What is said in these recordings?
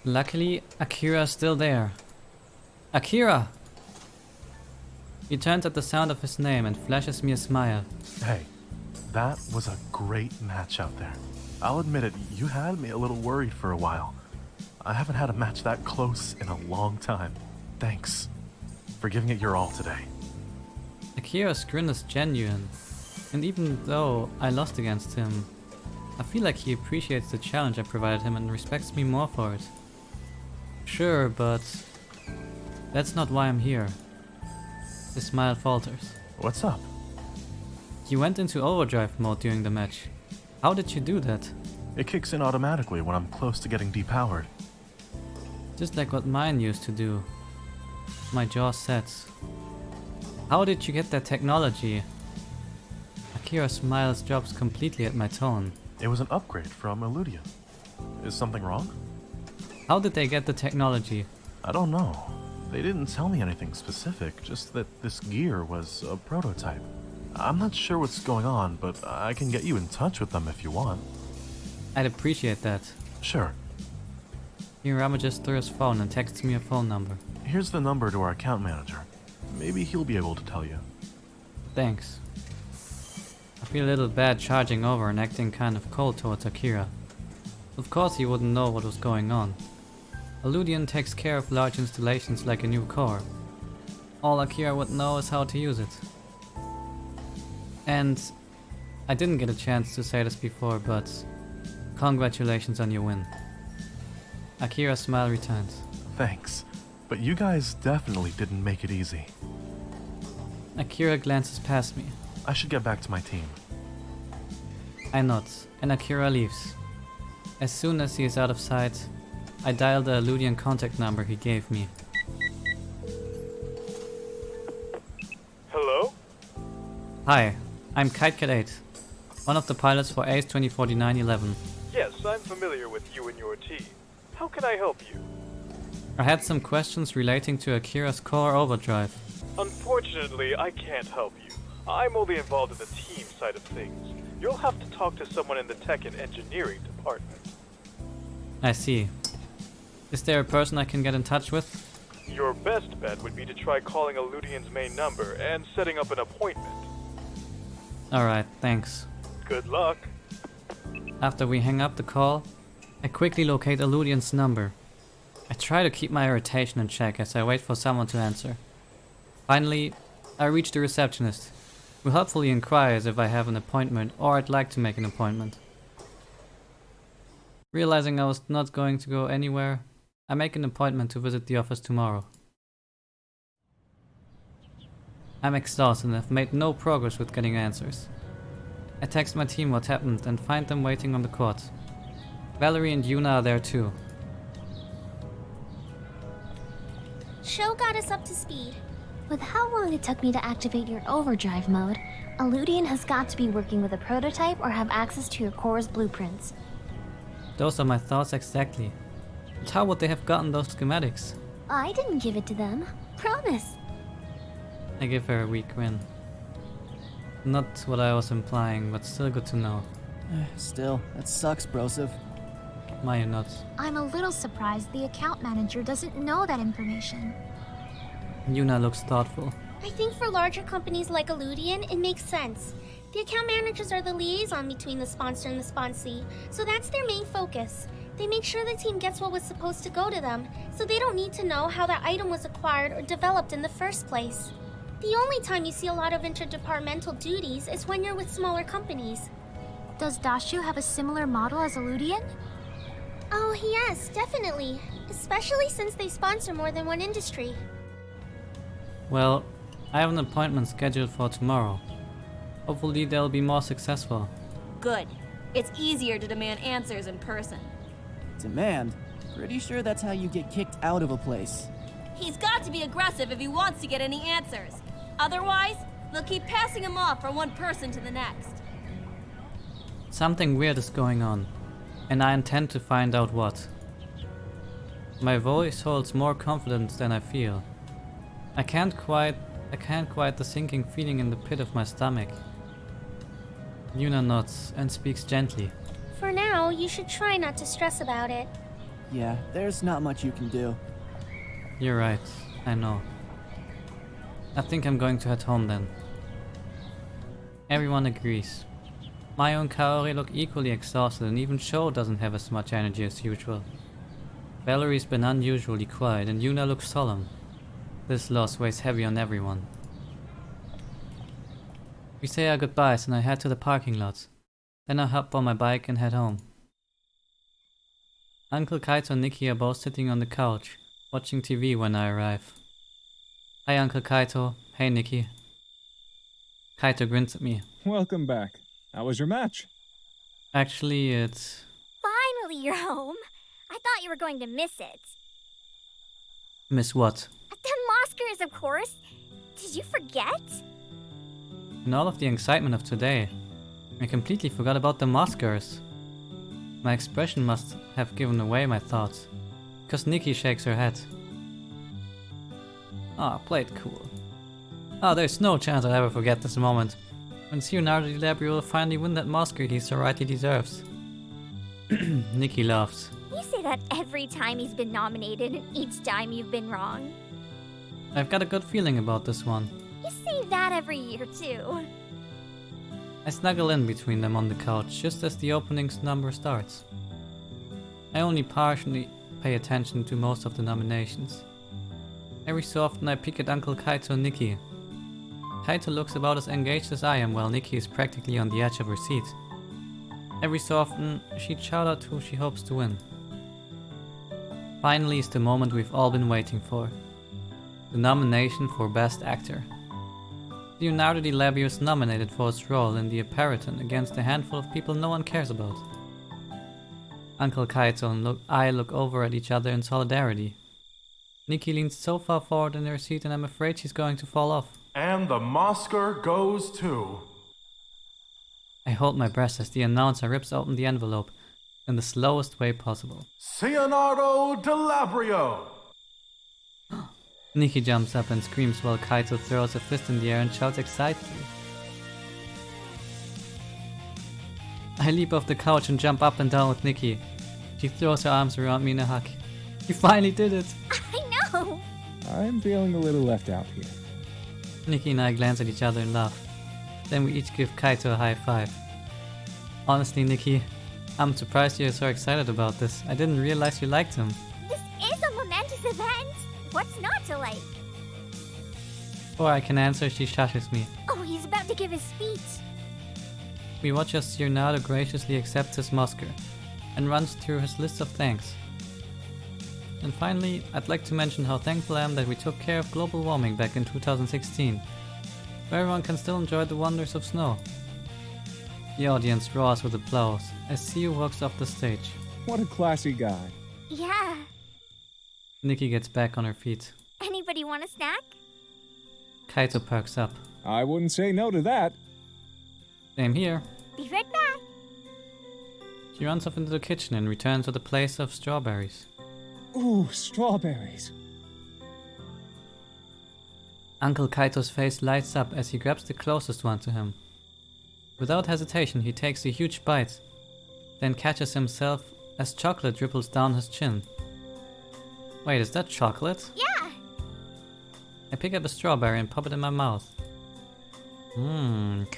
Luckily, Akira's still there. Akira! He turns at the sound of his name and flashes me a smile. Hey, that was a great match out there. I'll admit it, you had me a little worried for a while. I haven't had a match that close in a long time. Thanks for giving it your all today. Akira's grin is genuine, and even though I lost against him, I feel like he appreciates the challenge I provided him and respects me more for it. Sure, but that's not why I'm here. His smile falters. What's up? You went into overdrive mode during the match. How did you do that? It kicks in automatically when I'm close to getting depowered. Just like what mine used to do. My jaw sets. How did you get that technology? Akira's smile drops completely at my tone. It was an upgrade from Eludian. Is something wrong? How did they get the technology? I don't know. They didn't tell me anything specific, just that this gear was a prototype. I'm not sure what's going on, but I can get you in touch with them if you want. I'd appreciate that. Sure. He rummages through his phone and texts me a phone number. Here's the number to our account manager. Maybe he'll be able to tell you. Thanks. I feel a little bad charging over and acting kind of cold towards Akira. Of course he wouldn't know what was going on. Eludian takes care of large installations like a new core. All Akira would know is how to use it. And I didn't get a chance to say this before, but congratulations on your win. Akira's smile returns. Thanks, but you guys definitely didn't make it easy. Akira glances past me. I should get back to my team. I nod, and Akira leaves. As soon as he is out of sight, I dial the Eludian contact number he gave me. Hello? Hi, I'm KiteCat8, one of the pilots for ACE 2049-11. Yes, I'm familiar with you and your team. How can I help you? I had some questions relating to Akira's core overdrive. Unfortunately, I can't help you. I'm only involved in the team side of things. You'll have to talk to someone in the tech and engineering department. I see. Is there a person I can get in touch with? Your best bet would be to try calling Eludian's main number and setting up an appointment. Alright, thanks. Good luck. After we hang up the call, I quickly locate Eludian's number. I try to keep my irritation in check as I wait for someone to answer. Finally, I reach the receptionist, who helpfully inquires if I have an appointment or I'd like to make an appointment. Realizing I was not going to go anywhere, I make an appointment to visit the office tomorrow. I'm exhausted and have made no progress with getting answers. I text my team what happened and find them waiting on the court. Valerie and Yuna are there too. Show got us up to speed. With how long it took me to activate your overdrive mode, Eludian has got to be working with a prototype or have access to your core's blueprints. Those are my thoughts exactly. But how would they have gotten those schematics? I didn't give it to them. Promise. I give her a weak grin. Not what I was implying, but still good to know. Still, that sucks, Broseph. Mayu nods. I'm a little surprised the account manager doesn't know that information. Yuna looks thoughtful. I think for larger companies like Eludian, it makes sense. The account managers are the liaison between the sponsor and the sponsee, so that's their main focus. They make sure the team gets what was supposed to go to them, so they don't need to know how that item was acquired or developed in the first place. The only time you see a lot of interdepartmental duties is when you're with smaller companies. Does Dashu have a similar model as Eludian? Oh yes, definitely. Especially since they sponsor more than one industry. Well, I have an appointment scheduled for tomorrow. Hopefully they'll be more successful. Good. It's easier to demand answers in person. Demand? Pretty sure that's how you get kicked out of a place. He's got to be aggressive if he wants to get any answers. Otherwise, they'll keep passing him off from one person to the next. Something weird is going on, and I intend to find out what. My voice holds more confidence than I feel. I can't quiet the sinking feeling in the pit of my stomach. Yuna nods and speaks gently. For now, you should try not to stress about it. Yeah, there's not much you can do. You're right, I know. I think I'm going to head home then. Everyone agrees. Mayu and Kaori look equally exhausted, and even Sho doesn't have as much energy as usual. Valerie's been unusually quiet, and Yuna looks solemn. This loss weighs heavy on everyone. We say our goodbyes and I head to the parking lot. Then I hop on my bike and head home. Uncle Kaito and Nikki are both sitting on the couch, watching TV when I arrive. Hi Uncle Kaito. Hey Nikki. Kaito grins at me. Welcome back. How was your match? Actually, it's... Finally, you're home. I thought you were going to miss it. Miss what? The Moskers, of course. Did you forget? In all of the excitement of today, I completely forgot about the Moskers. My expression must have given away my thoughts, because Nikki shakes her head. Ah, play it cool. Oh, there's no chance I'll ever forget this moment. When Leonardo DiCaprio will finally win that Mosker he so rightly deserves. Nikki laughs. You say that every time he's been nominated and each time you've been wrong. I've got a good feeling about this one. You say that every year too. I snuggle in between them on the couch just as the opening's number starts. I only partially pay attention to most of the nominations. Every so often I peek at Uncle Kaito and Nikki. Kaito looks about as engaged as I am while Nikki is practically on the edge of her seat. Every so often she'd shout out who she hopes to win. Finally is the moment we've all been waiting for. The nomination for Best Actor. Leonardo DiCaprio is nominated for his role in The Apparition against a handful of people no one cares about. Uncle Kaito and I look over at each other in solidarity. Nikki leans so far forward in her seat and I'm afraid she's going to fall off. And the Mosker goes to... I hold my breath as the announcer rips open the envelope in the slowest way possible. Leonardo DiCaprio! Nikki jumps up and screams while Kaito throws a fist in the air and shouts excitedly. I leap off the couch and jump up and down with Nikki. She throws her arms around me in a hug. You finally did it! I know! I'm feeling a little left out here. Nikki and I glance at each other and laugh. Then we each give Kaito a high five. Honestly, Nikki, I'm surprised you're so excited about this. I didn't realize you liked him. This is a momentous event! What's not to like? Before I can answer, she shushes me. Oh, he's about to give his speech. We watch as Leonardo graciously accepts his Mosker and runs through his list of thanks. And finally, I'd like to mention how thankful I am that we took care of global warming back in 2016, where everyone can still enjoy the wonders of snow. The audience roars with applause as Siu walks off the stage. What a classy guy. Yeah. Nikki gets back on her feet. Anybody want a snack? Kaito perks up. I wouldn't say no to that. Same here. Be right back. She runs off into the kitchen and returns with a place of strawberries. Ooh, strawberries. Uncle Kaito's face lights up as he grabs the closest one to him. Without hesitation, he takes a huge bite, then catches himself as chocolate dripples down his chin. Wait, is that chocolate? Yeah. I pick up a strawberry and pop it in my mouth.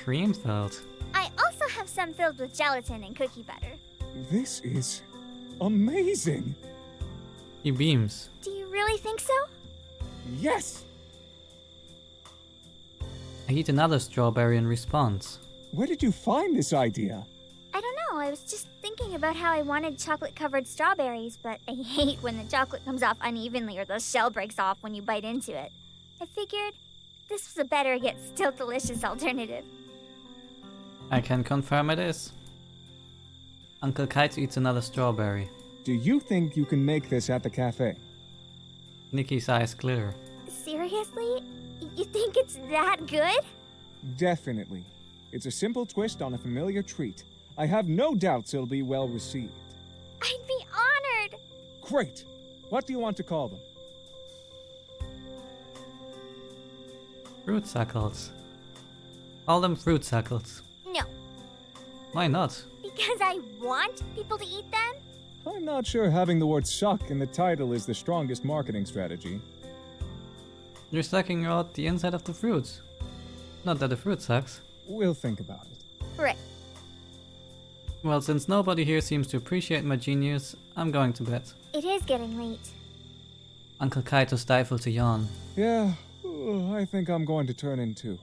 Cream filled. I also have some filled with gelatin and cookie butter. This is amazing. He beams. Do you really think so? Yes. I eat another strawberry in response. Where did you find this idea? I don't know, I was just thinking about how I wanted chocolate-covered strawberries, but I hate when the chocolate comes off unevenly or the shell breaks off when you bite into it. I figured this was a better yet still delicious alternative. I can confirm it is. Uncle Kaito eats another strawberry. Do you think you can make this at the cafe? Nikki's eyes glitter. Seriously? You think it's that good? Definitely. It's a simple twist on a familiar treat. I have no doubts it'll be well received. I'd be honored! Great! What do you want to call them? Fruit suckles. All them fruit suckles. No, Why not? because I want people to eat them. I'm not sure having the word suck in the title is the strongest marketing strategy. You're sucking out the inside of the fruit. Not that the fruit sucks. We'll think about it. Right. Well, since nobody here seems to appreciate my genius, I'm going to bed. It is getting late. Uncle Kaito stifles a yawn. Yeah, I think I'm going to turn in too.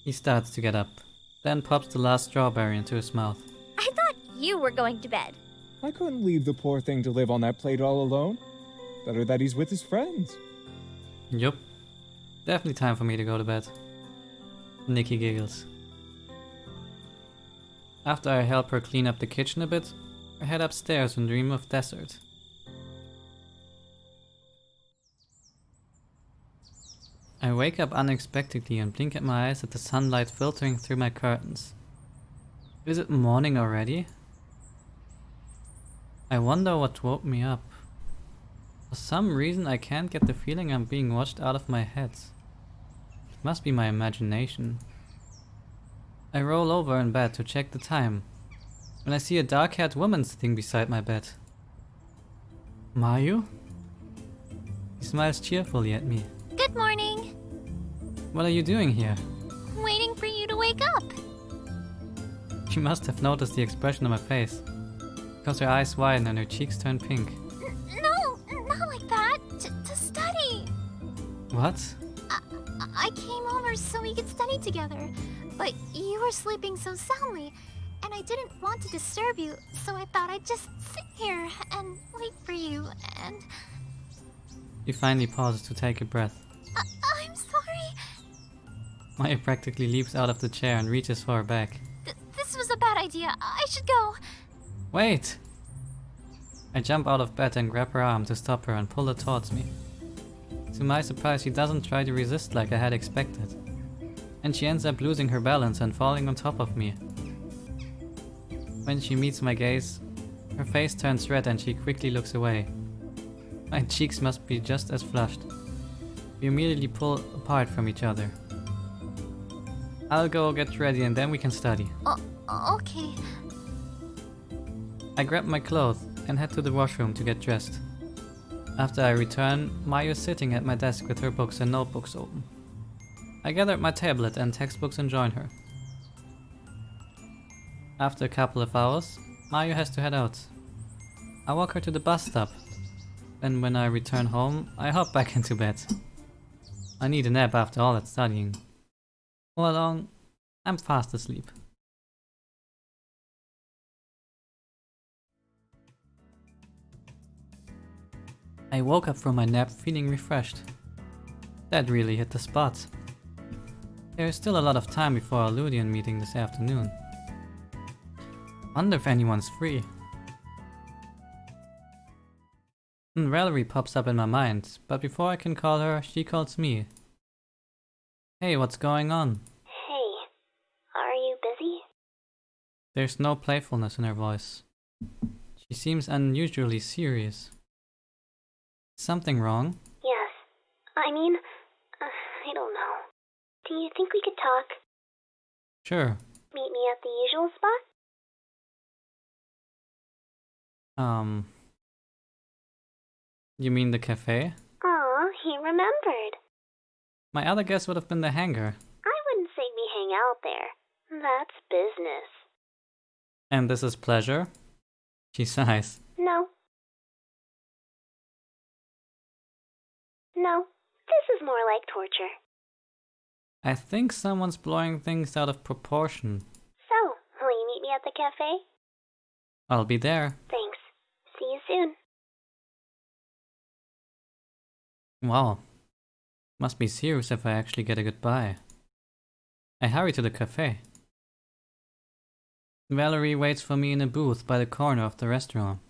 He starts to get up, then pops the last strawberry into his mouth. I thought you were going to bed. I couldn't leave the poor thing to live on that plate all alone. Better that he's with his friends. Yup. Definitely time for me to go to bed. Nikki giggles. After I help her clean up the kitchen a bit, I head upstairs and dream of dessert. I wake up unexpectedly and blink at my eyes at the sunlight filtering through my curtains. Is it morning already? I wonder what woke me up. For some reason I can't get the feeling I'm being watched out of my head. It must be my imagination. I roll over in bed to check the time, when I see a dark-haired woman sitting beside my bed. Mayu? He smiles cheerfully at me. Good morning. What are you doing here? Waiting for you to wake up. She must have noticed the expression on my face, because her eyes widen and her cheeks turn pink. No, not like that. To study. What? I came over so we could study together, but you were sleeping so soundly, and I didn't want to disturb you, so I thought I'd just sit here and wait for you, and... He finally pauses to take a breath. I'm sorry. Maya practically leaps out of the chair and reaches for her bag. This was a bad idea. I should go. Wait! I jump out of bed and grab her arm to stop her and pull her towards me. To my surprise, she doesn't try to resist like I had expected. And she ends up losing her balance and falling on top of me. When she meets my gaze, her face turns red and she quickly looks away. My cheeks must be just as flushed. We immediately pull apart from each other. I'll go get ready and then we can study. Okay. I grab my clothes and head to the washroom to get dressed. After I return, Mayu is sitting at my desk with her books and notebooks open. I gather up my tablet and textbooks and join her. After a couple of hours, Mayu has to head out. I walk her to the bus stop. Then when I return home, I hop back into bed. I need a nap after all that studying. All along, I'm fast asleep. I woke up from my nap feeling refreshed. That really hit the spot. There is still a lot of time before our Ludian meeting this afternoon. Wonder if anyone's free. Valerie pops up in my mind, but before I can call her, she calls me. Hey, what's going on? Hey, are you busy? There's no playfulness in her voice. She seems unusually serious. Something wrong? Yes. I mean, I don't know. Do you think we could talk? Sure. Meet me at the usual spot? You mean the cafe? Aw, he remembered. My other guess would have been the hangar. I wouldn't say we hang out there. That's business. And this is pleasure? She sighs. No. No, this is more like torture. I think someone's blowing things out of proportion. So, will you meet me at the cafe? I'll be there. Thanks. See you soon. Wow. Must be serious if I actually get a goodbye. I hurry to the cafe. Valerie waits for me in a booth by the corner of the restaurant.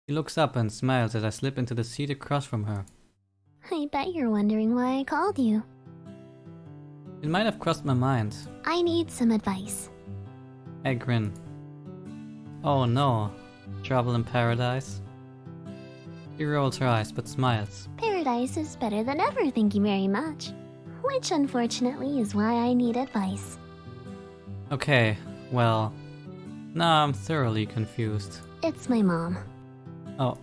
She looks up and smiles as I slip into the seat across from her. I bet you're wondering why I called you. It might have crossed my mind. I need some advice. I grin. Oh no. Trouble in paradise? She rolls her eyes but smiles. Paradise is better than ever, thank you very much. Which unfortunately is why I need advice. Okay, well, now I'm thoroughly confused. It's my mom. Oh.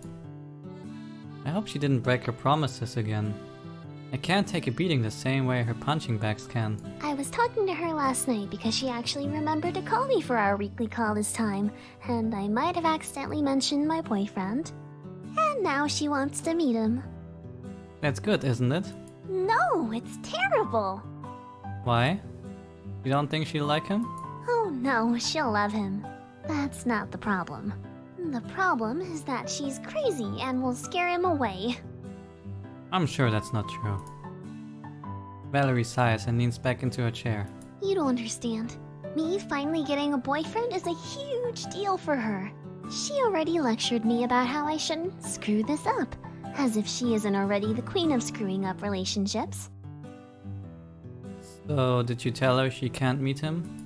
I hope she didn't break her promises again. I can't take a beating the same way her punching bags can. I was talking to her last night because she actually remembered to call me for our weekly call this time, and I might have accidentally mentioned my boyfriend. And now she wants to meet him. That's good, isn't it? No, it's terrible. Why? You don't think she'll like him? Oh no, she'll love him. That's not the problem. The problem is that she's crazy and will scare him away. I'm sure that's not true. Valerie sighs and leans back into her chair. You don't understand. Me finally getting a boyfriend is a huge deal for her. She already lectured me about how I shouldn't screw this up, as if she isn't already the queen of screwing up relationships. So, did you tell her she can't meet him?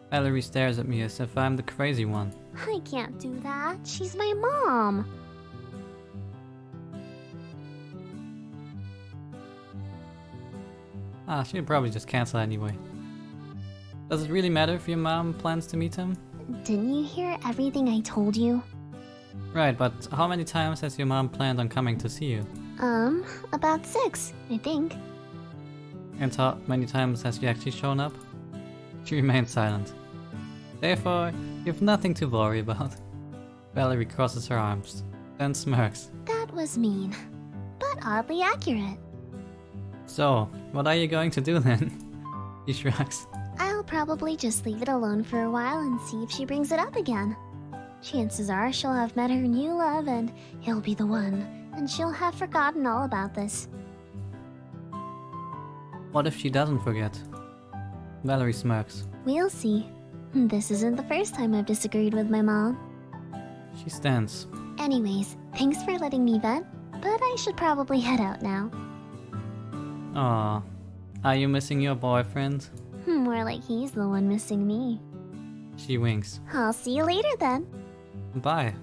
Valerie stares at me as if I'm the crazy one. I can't do that. She's my mom. She'll probably just cancel anyway. Does it really matter if your mom plans to meet him? Didn't you hear everything I told you? Right, but how many times has your mom planned on coming to see you? About 6, I think. And how many times has she actually shown up? She remains silent. Therefore, you have nothing to worry about. Valerie crosses her arms, then smirks. That was mean, but oddly accurate. So, what are you going to do then? He shrugs. I'll probably just leave it alone for a while and see if she brings it up again. Chances are she'll have met her new love and he'll be the one, and she'll have forgotten all about this. What if she doesn't forget? Valerie smirks. We'll see. This isn't the first time I've disagreed with my mom. She stands. Anyways, thanks for letting me vent, but I should probably head out now. Aw. Are you missing your boyfriend? More like he's the one missing me. She winks. I'll see you later then. Bye.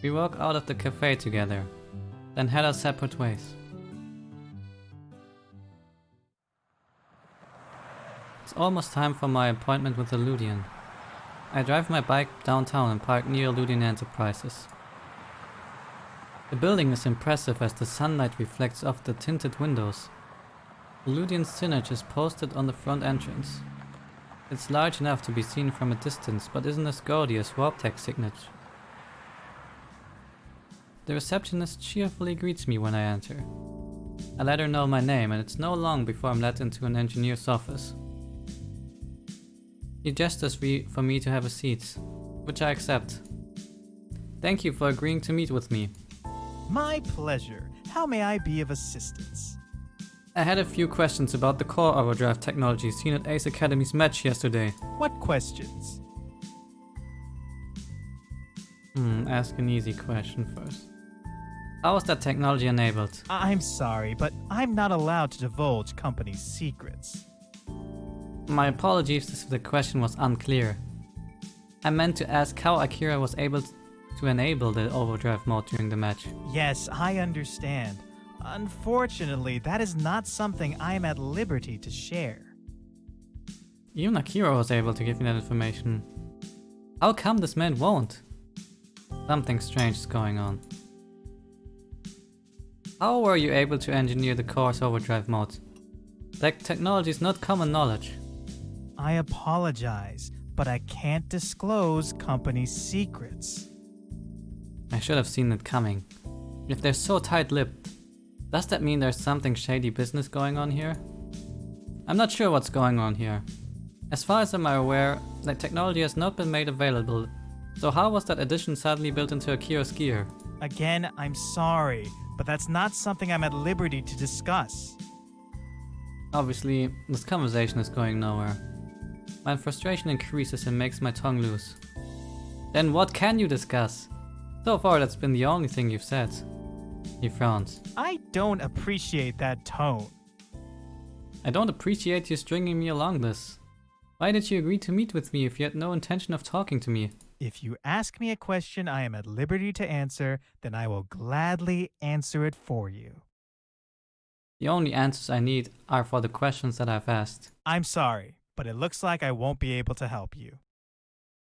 We walk out of the cafe together, then head our separate ways. It's almost time for my appointment with the Ludian. I drive my bike downtown and park near Ludian Enterprises. The building is impressive as the sunlight reflects off the tinted windows. The Ludian's signage is posted on the front entrance. It's large enough to be seen from a distance, but isn't as gaudy as Warptech's signature. The receptionist cheerfully greets me when I enter. I let her know my name, and it's not long before I'm led into an engineer's office. He gestures for me to have a seat, which I accept. Thank you for agreeing to meet with me. My pleasure. How may I be of assistance? I had a few questions about the core overdrive technology seen at Ace Academy's match yesterday. What questions? Ask an easy question first. How was that technology enabled? I'm sorry, but I'm not allowed to divulge company secrets. My apologies if the question was unclear. I meant to ask how Akira was able to enable the overdrive mode during the match. Yes, I understand. Unfortunately, that is not something I'm at liberty to share. Even Akira was able to give me that information. How come this man won't? Something strange is going on. How were you able to engineer the core's overdrive mode? That technology is not common knowledge. I apologize, but I can't disclose company secrets. I should have seen it coming. If they're so tight-lipped, does that mean there's something shady business going on here? I'm not sure what's going on here. As far as I'm aware, that technology has not been made available, so how was that addition suddenly built into Akira's gear? Again, I'm sorry, but that's not something I'm at liberty to discuss. Obviously, this conversation is going nowhere. My frustration increases and makes my tongue loose. Then what can you discuss? So far that's been the only thing you've said. He frowns. I don't appreciate that tone. I don't appreciate you stringing me along this. Why did you agree to meet with me if you had no intention of talking to me? If you ask me a question I am at liberty to answer, then I will gladly answer it for you. The only answers I need are for the questions that I've asked. I'm sorry, but it looks like I won't be able to help you.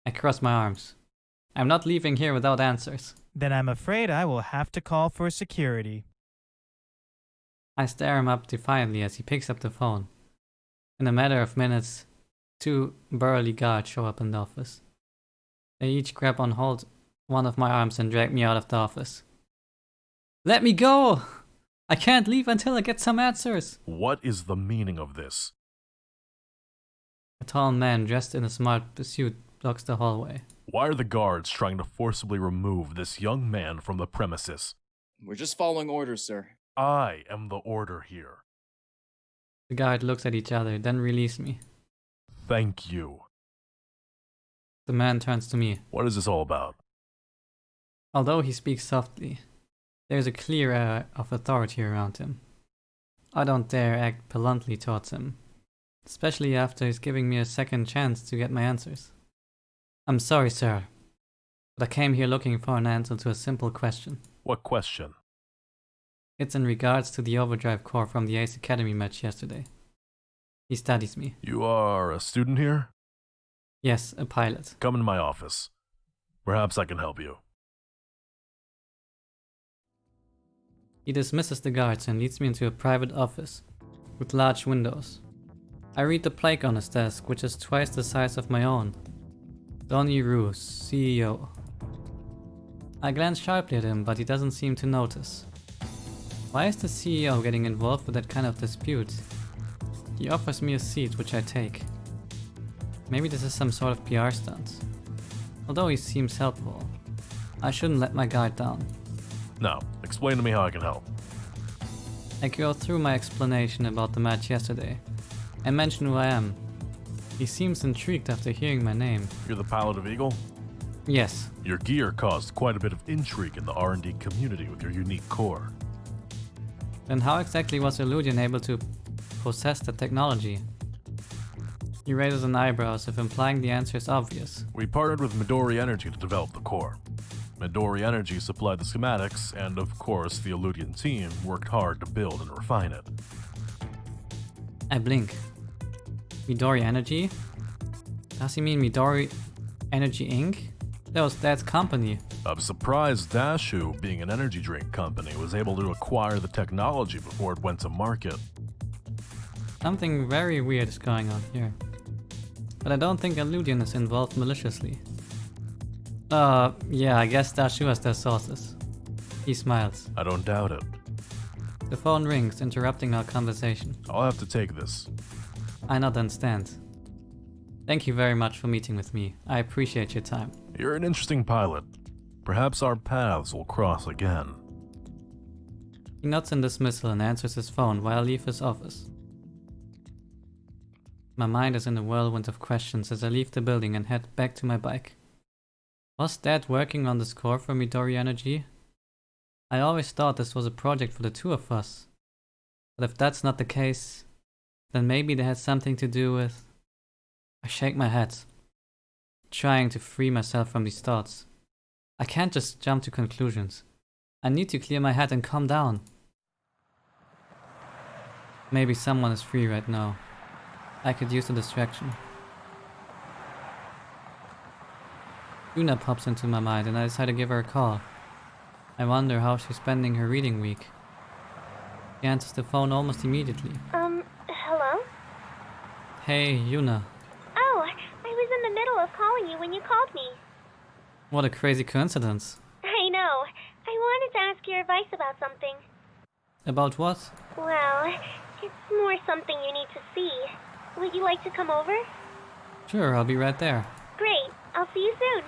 I cross my arms. I'm not leaving here without answers. Then I'm afraid I will have to call for security. I stare him up defiantly as he picks up the phone. In a matter of minutes, 2 burly guards show up in the office. They each grab on hold one of my arms and drag me out of the office. Let me go! I can't leave until I get some answers! What is the meaning of this? A tall man dressed in a smart suit blocks the hallway. Why are the guards trying to forcibly remove this young man from the premises? We're just following orders, sir. I am the order here. The guard looks at each other, then release me. Thank you. The man turns to me. What is this all about? Although he speaks softly, there is a clear air of authority around him. I don't dare act bluntly towards him, especially after he's giving me a second chance to get my answers. I'm sorry, sir, but I came here looking for an answer to a simple question. What question? It's in regards to the overdrive core from the Ace Academy match yesterday. He studies me. You are a student here? Yes, a pilot. Come in my office. Perhaps I can help you. He dismisses the guards and leads me into a private office with large windows. I read the plaque on his desk, which is twice the size of my own. Donnie Roos, CEO. I glance sharply at him, but he doesn't seem to notice. Why is the CEO getting involved with that kind of dispute? He offers me a seat, which I take. Maybe this is some sort of PR stunt. Although he seems helpful, I shouldn't let my guard down. Now, explain to me how I can help. I go through my explanation about the match yesterday and mention who I am. He seems intrigued after hearing my name. You're the pilot of Eagle? Yes. Your gear caused quite a bit of intrigue in the R&D community with your unique core. Then how exactly was Illudian able to possess the technology? He raises an eyebrow as if implying the answer is obvious. We partnered with Midori Energy to develop the core. Midori Energy supplied the schematics, and of course the Illudian team worked hard to build and refine it. I blink. Midori Energy? Does he mean Midori Energy Inc.? That was Dad's company. I'm surprised Dashu, being an energy drink company, was able to acquire the technology before it went to market. Something very weird is going on here. But I don't think Illudian is involved maliciously. Yeah, I guess Dashu has their sources. He smiles. I don't doubt it. The phone rings, interrupting our conversation. I'll have to take this. I nod and stand. Thank you very much for meeting with me. I appreciate your time. You're an interesting pilot. Perhaps our paths will cross again. He nods in dismissal and answers his phone while I leave his office. My mind is in a whirlwind of questions as I leave the building and head back to my bike. Was Dad working on the score for Midori Energy? I always thought this was a project for the two of us. But if that's not the case, then maybe they had something to do with... I shake my head, trying to free myself from these thoughts. I can't just jump to conclusions. I need to clear my head and calm down. Maybe someone is free right now. I could use the distraction. Yuna pops into my mind and I decide to give her a call. I wonder how she's spending her reading week. She answers the phone almost immediately. Hello? Hey, Yuna. Oh, I was in the middle of calling you when you called me. What a crazy coincidence. I know. I wanted to ask your advice about something. About what? Well, it's more something you need to see. Would you like to come over? Sure, I'll be right there. Great. I'll see you soon.